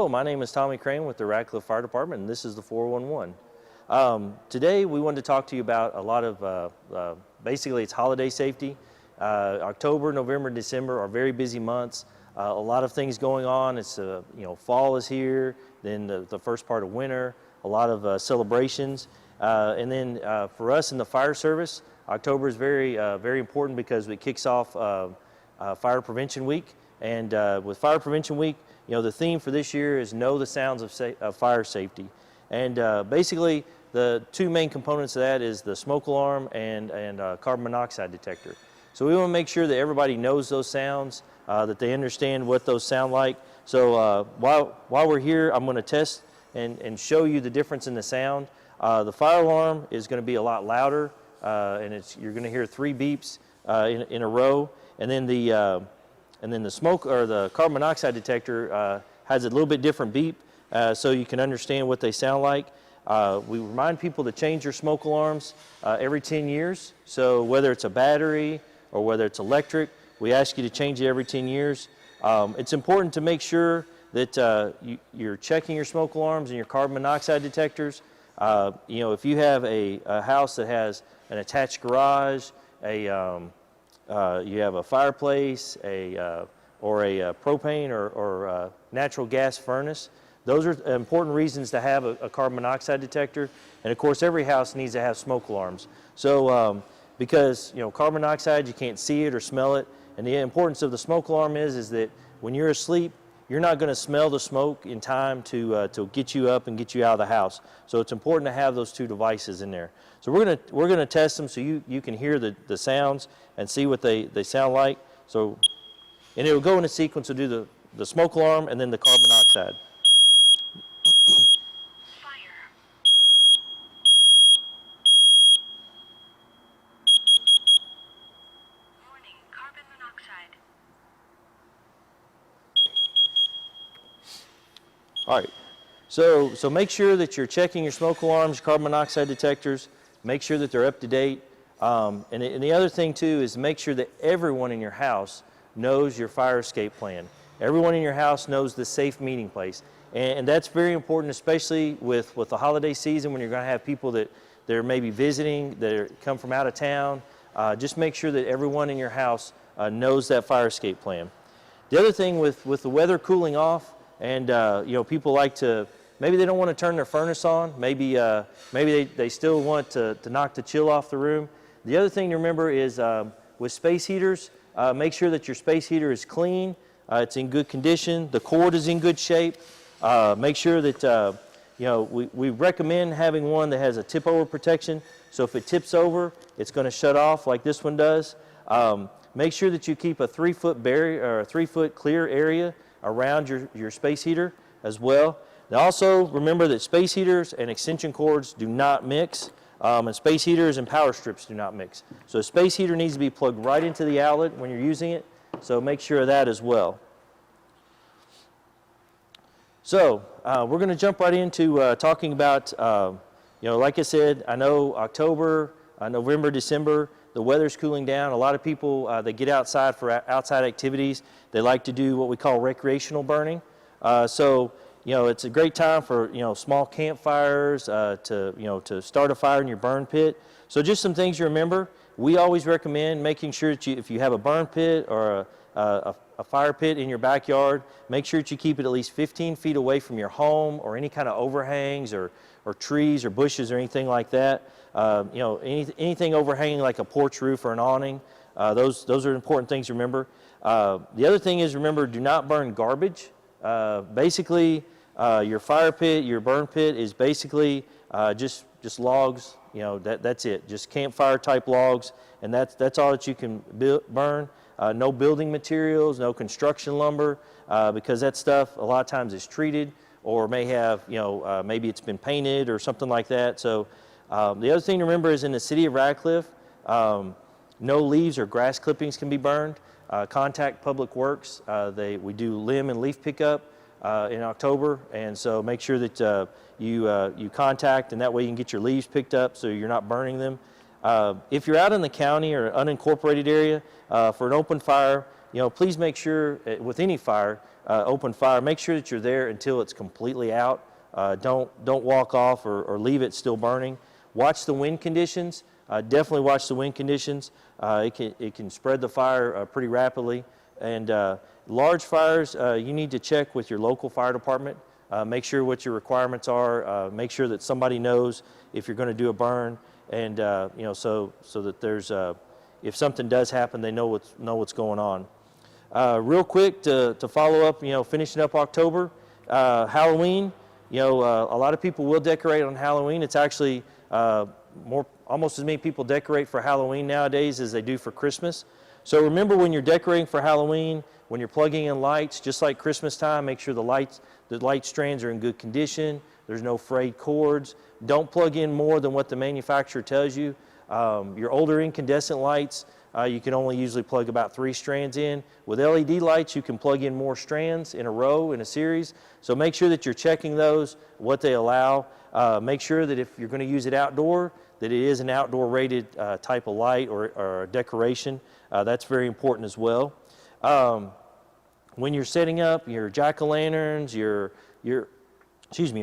Hello, my name is Tommy Crane with the Radcliff Fire Department, and this is the 411. Today we wanted to talk to you about a lot of, basically it's holiday safety. October, November, and December are very busy months. A lot of things going on. It's, fall is here, then the first part of winter, a lot of celebrations. And then for us in the fire service, October is very important because it kicks off Fire Prevention Week. And with Fire Prevention Week, the theme for this year is Know the Sounds of Fire Safety. And basically, the two main components of that is the smoke alarm and carbon monoxide detector. So we want to make sure that everybody knows those sounds, that they understand what those sound like. So while we're here, I'm going to test and show you the difference in the sound. The fire alarm is going to be a lot louder, and you're going to hear 3 beeps in a row. And then the smoke or the carbon monoxide detector has a little bit different beep, so you can understand what they sound like. We remind people to change your smoke alarms every 10 years. So whether it's a battery or whether it's electric, we ask you to change it every 10 years. It's important to make sure that you're checking your smoke alarms and your carbon monoxide detectors. If you have a house that has an attached garage, you have a fireplace, or a propane or natural gas furnace. Those are important reasons to have a carbon monoxide detector. And of course, every house needs to have smoke alarms. So because carbon monoxide, you can't see it or smell it. And the importance of the smoke alarm is that when you're asleep, you're not going to smell the smoke in time to get you up and get you out of the house. So it's important to have those 2 devices in there. So we're gonna test them so you can hear the sounds and see what they sound like. So, and it'll go in a sequence to do the smoke alarm and then the carbon monoxide. Fire. Warning, carbon monoxide. All right, so make sure that you're checking your smoke alarms, carbon monoxide detectors, make sure that they're up to date. And the other thing too is make sure that everyone in your house knows your fire escape plan. Everyone in your house knows the safe meeting place. And that's very important, especially with the holiday season when you're going to have people that are maybe visiting, that come from out of town. Just make sure that everyone in your house knows that fire escape plan. The other thing with the weather cooling off, and people like to, maybe they don't want to turn their furnace on. Maybe they still want to knock the chill off the room. The other thing to remember is with space heaters, make sure that your space heater is clean. It's in good condition. The cord is in good shape. Make sure that we recommend having one that has a tip over protection. So if it tips over, it's going to shut off like this one does. Make sure that you keep a 3-foot barrier or a 3-foot clear area around your space heater as well. Now also remember that space heaters and extension cords do not mix, and space heaters and power strips do not mix. So a space heater needs to be plugged right into the outlet when you're using it, so make sure of that as well. So we're going to jump right into talking about, like I said, I know October, November, December, the weather's cooling down. A lot of people, they get outside for outside activities. They like to do what we call recreational burning. So it's a great time for, small campfires, to start a fire in your burn pit. So just some things you remember. We always recommend making sure that if you have a burn pit or a fire pit in your backyard, make sure that you keep it at least 15 feet away from your home or any kind of overhangs or trees or bushes or anything like that. Anything overhanging like a porch roof or an awning, those are important things to remember. The other thing is, remember, do not burn garbage. Basically, your fire pit, your burn pit is basically just logs. That's it. Just campfire type logs, and that's all that you can burn. No building materials, no construction lumber, because that stuff a lot of times is treated or may have, maybe it's been painted or something like that. So the other thing to remember is in the city of Radcliff, no leaves or grass clippings can be burned. Contact Public Works. We do limb and leaf pickup in October, and so make sure that you contact, and that way you can get your leaves picked up so you're not burning them. If you're out in the county or unincorporated area, for an open fire, please make sure with any fire, open fire, make sure that you're there until it's completely out. Don't walk off or leave it still burning. Watch the wind conditions. Definitely watch the wind conditions. It can spread the fire pretty rapidly. And large fires, you need to check with your local fire department. Make sure what your requirements are. Make sure that somebody knows if you're going to do a burn, and so that there's if something does happen, they know what's going on. Real quick to follow up, finishing up October, Halloween. A lot of people will decorate on Halloween. It's actually almost as many people decorate for Halloween nowadays as they do for Christmas. So remember, when you're decorating for Halloween, when you're plugging in lights, just like Christmas time, make sure the light strands are in good condition. There's no frayed cords. Don't plug in more than what the manufacturer tells you. Your older incandescent lights, you can only usually plug about 3 strands in. With LED lights, you can plug in more strands in a row, in a series. So make sure that you're checking those, what they allow. Make sure that if you're going to use it outdoor, that it is an outdoor rated type of light or decoration. That's very important as well. When you're setting up your jack-o'-lanterns, your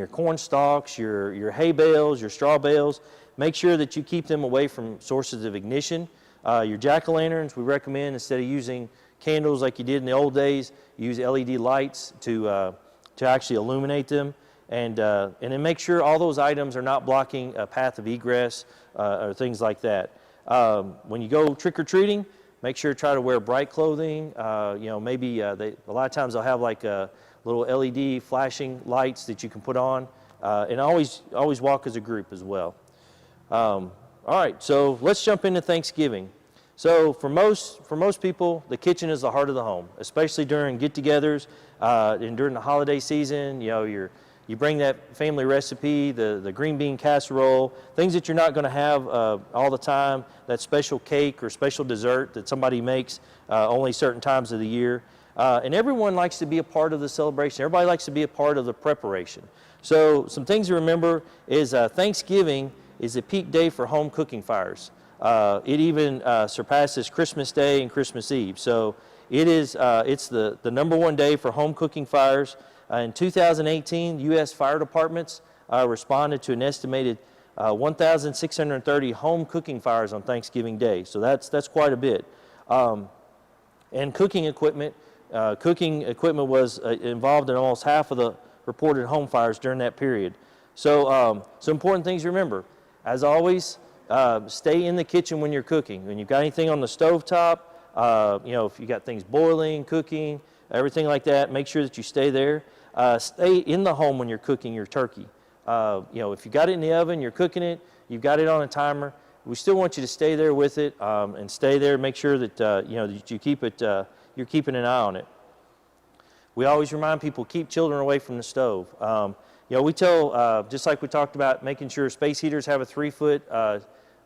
corn stalks, your hay bales, your straw bales, make sure that you keep them away from sources of ignition. Your jack-o'-lanterns, we recommend, instead of using candles like you did in the old days, use LED lights to actually illuminate them. And then make sure all those items are not blocking a path of egress or things like that. When you go trick-or-treating, make sure to try to wear bright clothing. Maybe a lot of times they'll have like little LED flashing lights that you can put on, and always walk as a group as well. All right, so let's jump into Thanksgiving. So for most people, the kitchen is the heart of the home, especially during get-togethers and during the holiday season. You bring that family recipe, the green bean casserole, things that you're not going to have all the time, that special cake or special dessert that somebody makes only certain times of the year. And everyone likes to be a part of the celebration. Everybody likes to be a part of the preparation. So some things to remember is Thanksgiving is a peak day for home cooking fires. It even surpasses Christmas Day and Christmas Eve. So it's the #1 day for home cooking fires. In 2018, U.S. fire departments responded to an estimated 1,630 home cooking fires on Thanksgiving Day. So that's quite a bit. And cooking equipment was involved in almost half of the reported home fires during that period. So some important things to remember. As always, stay in the kitchen when you're cooking. When you've got anything on the stovetop, if you got things boiling, cooking, everything like that, make sure that you stay there. Stay in the home when you're cooking your turkey. If you got it in the oven, you're cooking it, you've got it on a timer, we still want you to stay there with it and stay there. Make sure that that you keep it. You're keeping an eye on it. We always remind people, keep children away from the stove. We tell, just like we talked about, making sure space heaters have a 3-foot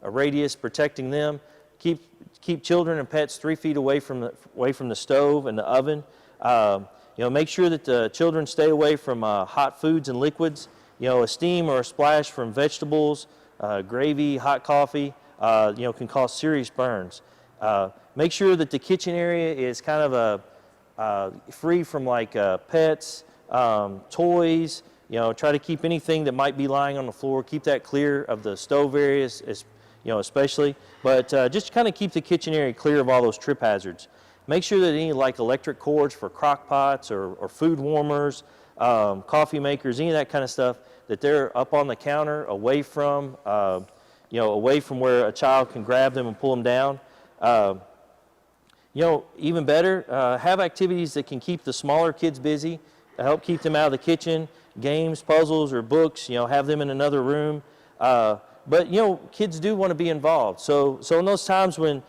radius protecting them. Keep children and pets 3 feet away from the stove and the oven. Make sure that the children stay away from hot foods and liquids. A steam or a splash from vegetables, gravy, hot coffee, can cause serious burns. Make sure that the kitchen area is kind of free from like pets, toys. Try to keep anything that might be lying on the floor. Keep that clear of the stove areas, especially. But just kind of keep the kitchen area clear of all those trip hazards. Make sure that any like electric cords for crock pots or food warmers, coffee makers, any of that kind of stuff, that they're up on the counter, away from where a child can grab them and pull them down. Even better, have activities that can keep the smaller kids busy, help keep them out of the kitchen, games, puzzles, or books. Have them in another room. But kids do want to be involved. So in those times when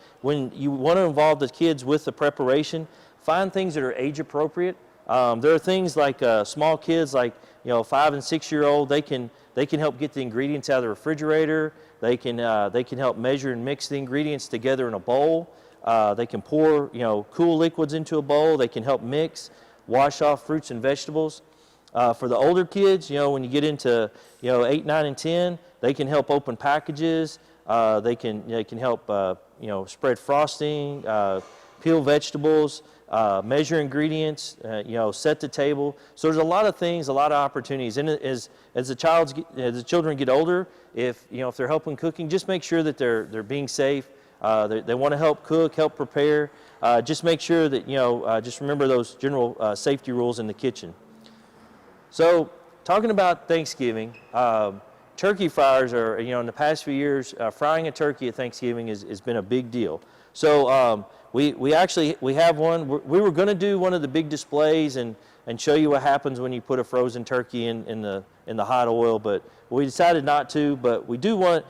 you want to involve the kids with the preparation, find things that are age appropriate. There are things like small kids, like 5 and 6 year old. They can help get the ingredients out of the refrigerator. They can help measure and mix the ingredients together in a bowl. They can pour cool liquids into a bowl. They can help mix, wash off fruits and vegetables. For the older kids, when you get into 8, 9, and 10, they can help open packages. They can help spread frosting, peel vegetables. measure ingredients, set the table. So there's a lot of things, a lot of opportunities. And as the children get older, if they're helping cooking, just make sure that they're being safe. They want to help cook, help prepare. Just make sure that just remember those general safety rules in the kitchen. So talking about Thanksgiving, turkey fryers are in the past few years, frying a turkey at Thanksgiving has been a big deal. So we have one. We were going to do one of the big displays and show you what happens when you put a frozen turkey in the hot oil, but we decided not to. But we do want,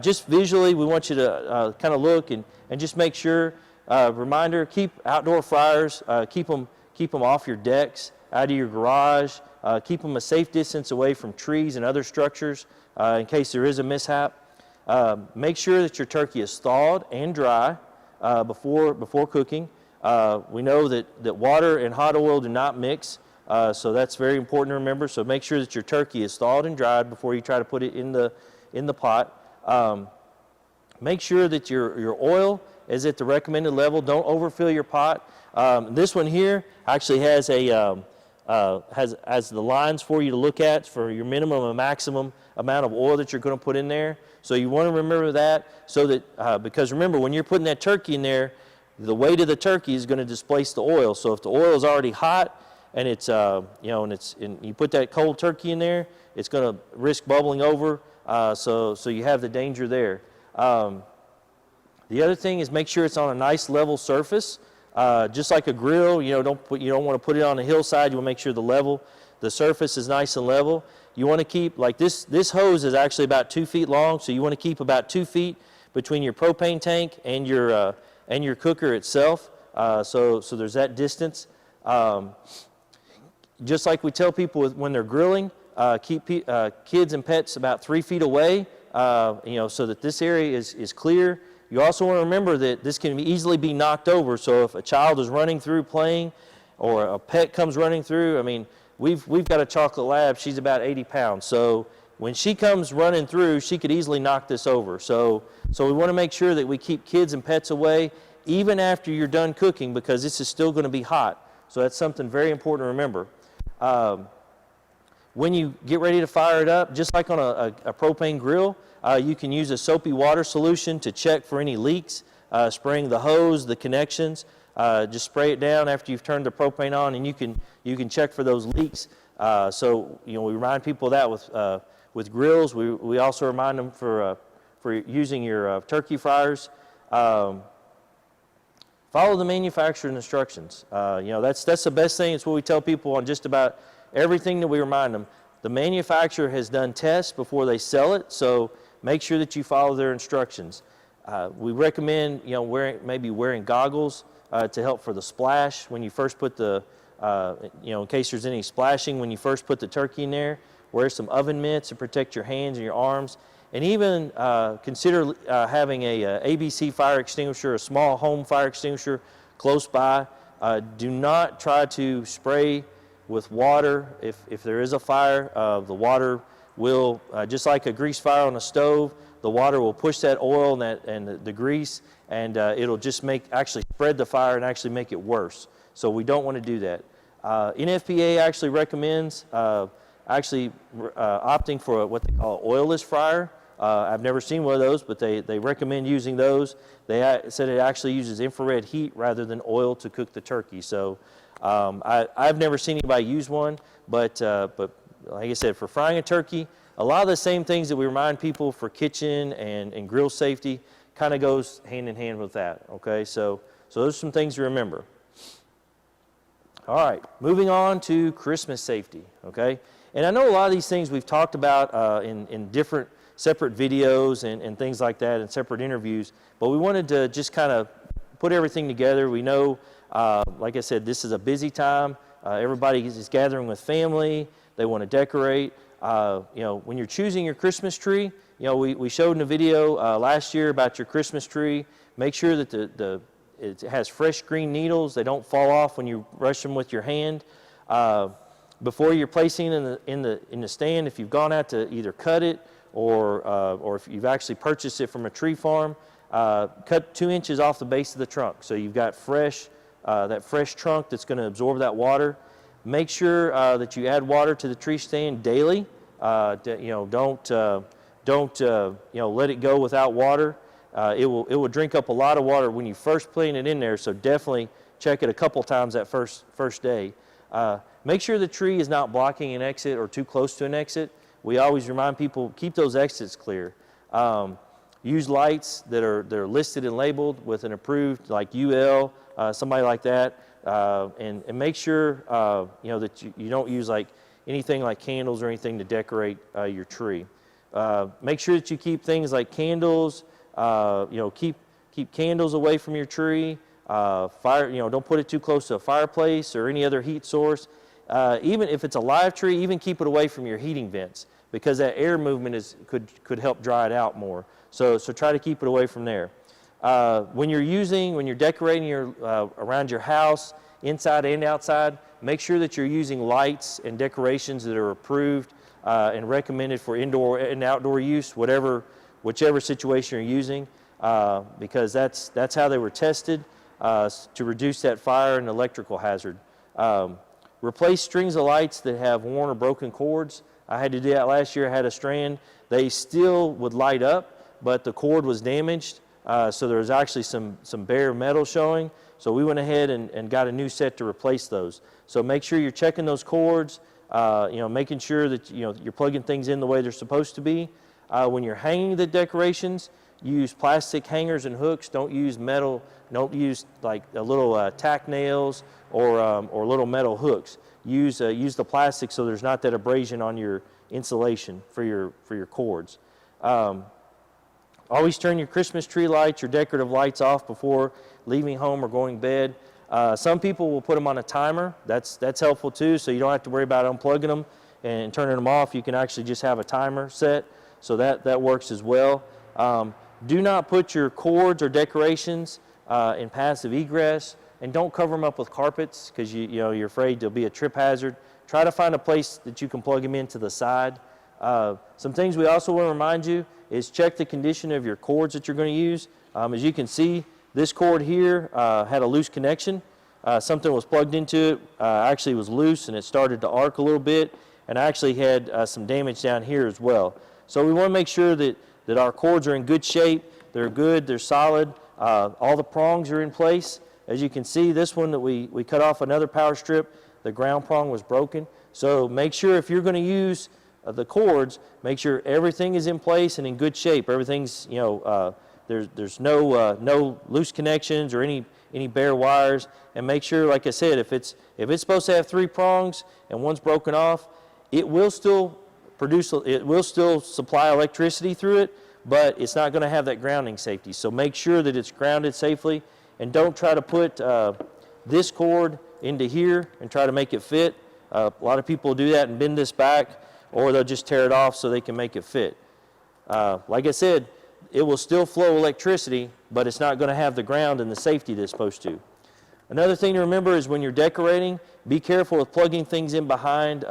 just visually, we want you to kind of look and just make sure. Reminder: keep outdoor fryers, keep them off your decks, out of your garage. Keep them a safe distance away from trees and other structures in case there is a mishap. Make sure that your turkey is thawed and dry before cooking. We know that water and hot oil do not mix, so that's very important to remember. So make sure that your turkey is thawed and dried before you try to put it in the pot. Make sure that your oil is at the recommended level. Don't overfill your pot. This one here actually has has the lines for you to look at for your minimum and maximum amount of oil that you're going to put in there. So you want to remember that, so that because remember, when you're putting that turkey in there, the weight of the turkey is going to displace the oil. So if the oil is already hot and it's and you put that cold turkey in there, it's going to risk bubbling over. So you have the danger there. The other thing is make sure it's on a nice level surface, just like a grill. You don't want to put it on a hillside. You want to make sure the surface is nice and level. You want to keep, like this hose is actually about 2 feet long, so you want to keep about 2 feet between your propane tank and your cooker itself. So there's that distance. Just like we tell people when they're grilling, keep kids and pets about 3 feet away, so that this area is clear. You also want to remember that this can easily be knocked over. So if a child is running through playing, or a pet comes running through, I mean, we've got a chocolate lab. She's about 80 pounds. So when she comes running through, she could easily knock this over. So we want to make sure that we keep kids and pets away even after you're done cooking, because this is still going to be hot. So that's something very important to remember. When you get ready to fire it up, just like on a propane grill, you can use a soapy water solution to check for any leaks, spraying the hose, the connections. Just spray it down after you've turned the propane on, and you can check for those leaks. So we remind people of that with grills. We also remind them for using your turkey fryers. Follow the manufacturer's instructions. That's the best thing. It's what we tell people on just about everything that we remind them. The manufacturer has done tests before they sell it, so make sure that you follow their instructions. We recommend wearing goggles to help for the splash when you first put in case there's any splashing when you first put the turkey in there. Wear some oven mitts to protect your hands and your arms, and even consider having a ABC fire extinguisher, a small home fire extinguisher close by. Do not try to spray with water. If there is a fire, the water will, just like a grease fire on a stove, the water will push that oil and the grease, and it'll just actually spread the fire and actually make it worse. So we don't want to do that. NFPA actually recommends opting for what they call Oilless Fryer. I've never seen one of those, but they recommend using those. They said it actually uses infrared heat rather than oil to cook the turkey. So I've never seen anybody use one, but like I said, for frying a turkey, a lot of the same things that we remind people for kitchen and grill safety kind of goes hand in hand with that. Okay, so those are some things to remember. All right, moving on to Christmas safety. Okay, and I know a lot of these things we've talked about in different separate videos and things like that, and separate interviews, but we wanted to just kind of put everything together. We know, like I said, this is a busy time. Everybody is gathering with family. They want to decorate. When you're choosing your Christmas tree, we showed in a video last year about your Christmas tree. Make sure that it has fresh green needles. They don't fall off when you brush them with your hand. Before you're placing it in the stand, if you've gone out to either cut it or if you've actually purchased it from a tree farm, cut 2 inches off the base of the trunk, so you've got fresh that fresh trunk that's going to absorb that water. Make sure that you add water to the tree stand daily. Don't let it go without water. It will drink up a lot of water when you first plant it in there. So definitely check it a couple times that first day. Make sure the tree is not blocking an exit or too close to an exit. We always remind people, keep those exits clear. Use lights that are listed and labeled with an approved, like UL, somebody like that, and make sure that you don't use like anything like candles or anything to decorate your tree. Make sure that you keep things like candles. Keep candles away from your tree. Don't put it too close to a fireplace or any other heat source. Even if it's a live tree, even keep it away from your heating vents, because that air movement could help dry it out more. So try to keep it away from there. When you're decorating around your house, inside and outside, make sure that you're using lights and decorations that are approved and recommended for indoor and outdoor use, whichever situation you're using, because that's how they were tested to reduce that fire and electrical hazard. Replace strings of lights that have worn or broken cords. I had to do that last year. I had a strand. They still would light up, but the cord was damaged, so there was actually some bare metal showing. So we went ahead and got a new set to replace those. So make sure you're checking those cords, making sure that you're plugging things in the way they're supposed to be. When you're hanging the decorations, use plastic hangers and hooks. Don't use metal. Don't use like little tack nails or little metal hooks. Use the plastic so there's not that abrasion on your insulation for your cords. Always turn your Christmas tree lights, your decorative lights off before leaving home or going to bed. Some people will put them on a timer. That's helpful too, so you don't have to worry about unplugging them and turning them off. You can actually just have a timer set, so that works as well. Do not put your cords or decorations in passive egress, and don't cover them up with carpets because you're afraid there'll be a trip hazard. Try to find a place that you can plug them in to the side. Some things we also want to remind you is check the condition of your cords that you're going to use. As you can see, this cord here had a loose connection. Something was plugged into it, actually was loose, and it started to arc a little bit, and I actually had some damage down here as well. So we want to make sure that our cords are in good shape. They're good, they're solid. All the prongs are in place. As you can see, this one that we cut off another power strip, the ground prong was broken. So make sure if you're going to use the cords, make sure everything is in place and in good shape. Everything's, there's no loose connections or any bare wires. And make sure, like I said, if it's supposed to have 3 prongs and one's broken off, it will still supply electricity through it, but it's not going to have that grounding safety. So make sure that it's grounded safely, and don't try to put this cord into here and try to make it fit. A lot of people do that and bend this back, or they'll just tear it off so they can make it fit. Like I said, it will still flow electricity, but it's not going to have the ground and the safety that it's supposed to. Another thing to remember is when you're decorating, be careful with plugging things in behind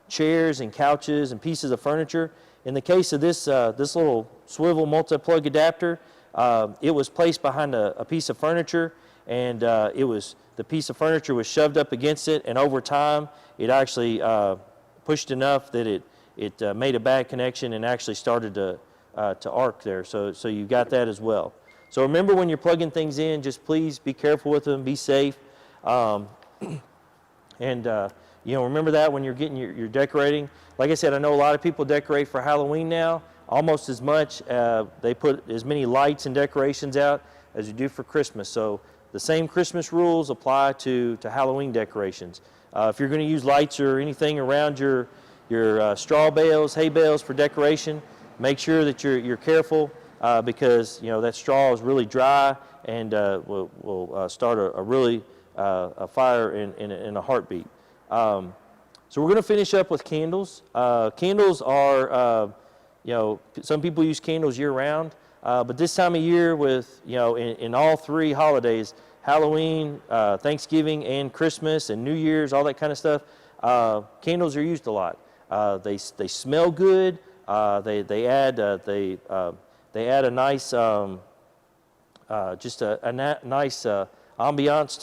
chairs and couches and pieces of furniture. In the case of this little swivel multi-plug adapter, it was placed behind a piece of furniture, and the piece of furniture was shoved up against it, and over time it actually pushed enough that it made a bad connection and actually started to arc there. So you got that as well. So remember, when you're plugging things in, just please be careful with them, be safe, and remember that when you're getting your decorating. Like I said, I know a lot of people decorate for Halloween now, almost as much. They put as many lights and decorations out as you do for Christmas. So the same Christmas rules apply to Halloween decorations. If you're going to use lights or anything around your straw bales, hay bales for decoration, make sure that you're careful because that straw is really dry and will start a fire in a heartbeat. So we're going to finish up with candles. Candles are, some people use candles year-round, but this time of year with, in all 3 holidays, Halloween, Thanksgiving, and Christmas, and New Year's, all that kind of stuff, candles are used a lot. They smell good. They add a nice, just a nice ambiance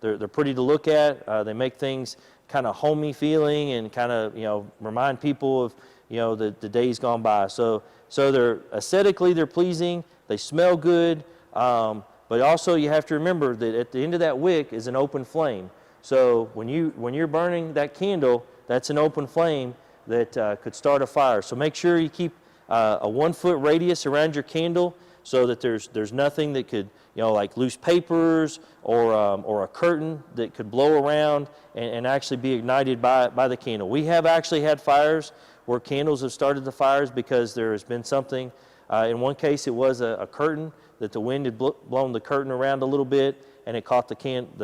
they're pretty to look at. They make things kind of homey feeling and kind of, remind people of, the days gone by. So they're aesthetically, they're pleasing, they smell good, but also you have to remember that at the end of that wick is an open flame. So when you're burning that candle, that's an open flame that could start a fire. So make sure you keep a 1 foot radius around your candle so that there's nothing that could, like loose papers or a curtain that could blow around and actually be ignited by the candle. We have actually had fires where candles have started the fires because there has been something. In one case, it was a curtain that the wind had blown the curtain around a little bit, and it caught the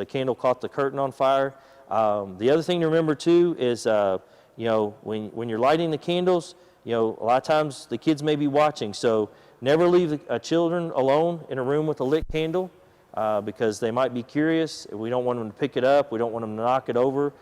candle caught the curtain on fire. The other thing to remember too is, when you're lighting the candles, a lot of times the kids may be watching. So never leave children alone in a room with a lit candle because they might be curious. We don't want them to pick it up. We don't want them to knock it over.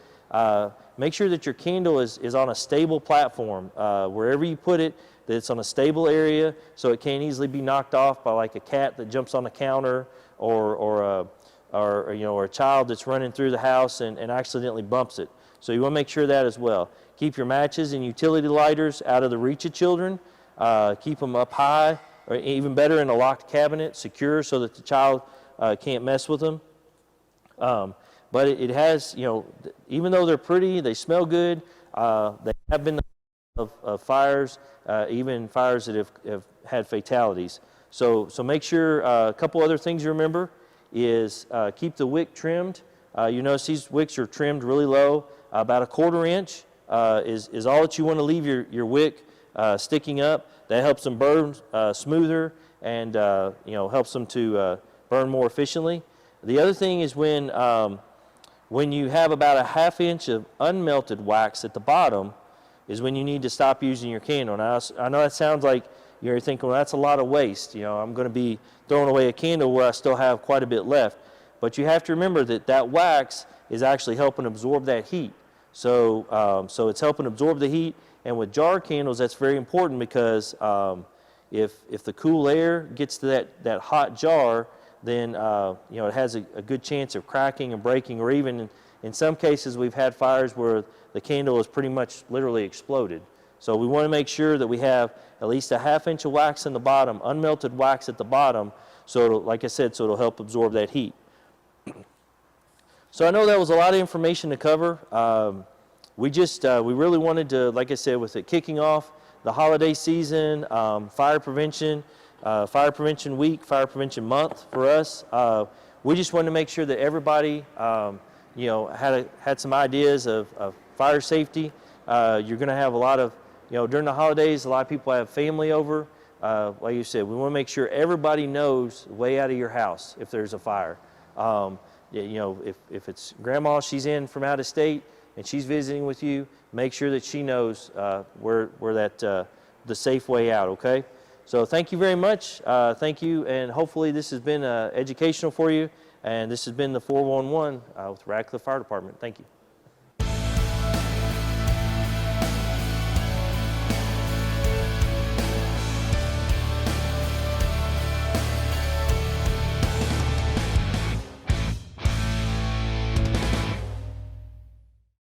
Make sure that your candle is on a stable platform. Wherever you put it, that it's on a stable area so it can't easily be knocked off by like a cat that jumps on the counter or a child that's running through the house and accidentally bumps it. So you want to make sure of that as well. Keep your matches and utility lighters out of the reach of children. Keep them up high, or even better in a locked cabinet, secure so that the child can't mess with them. But it has, even though they're pretty, they smell good, they have been of fires, even fires that have had fatalities. So make sure, a couple other things you remember is keep the wick trimmed. You notice these wicks are trimmed really low. About 1/4 inch is all that you want to leave your wick sticking up. That helps them burn smoother and helps them to burn more efficiently. The other thing is when you have about a 1/2 inch of unmelted wax at the bottom is when you need to stop using your candle. Now, I know that sounds like you're thinking, well, that's a lot of waste. I'm going to be throwing away a candle where I still have quite a bit left. But you have to remember that wax is actually helping absorb that heat. So it's helping absorb the heat. And with jar candles, that's very important because if the cool air gets to that hot jar, then it has a good chance of cracking and breaking, or even in some cases we've had fires where the candle is pretty much literally exploded. So we want to make sure that we have at least a 1/2 inch of wax in the bottom, unmelted wax at the bottom, so like I said, so it'll help absorb that heat. So I know that was a lot of information to cover. We really wanted to, like I said, with it kicking off the holiday season, fire prevention week, fire prevention month for us. We just wanted to make sure that everybody, had some ideas of fire safety. You're going to have a lot of, during the holidays, a lot of people have family over. Like you said, we want to make sure everybody knows the way out of your house if there's a fire. If it's grandma, she's in from out of state and she's visiting with you, make sure that she knows where the safe way out. Okay. So thank you very much. Thank you, and hopefully this has been educational for you. And this has been the 411 with Radcliff Fire Department. Thank you.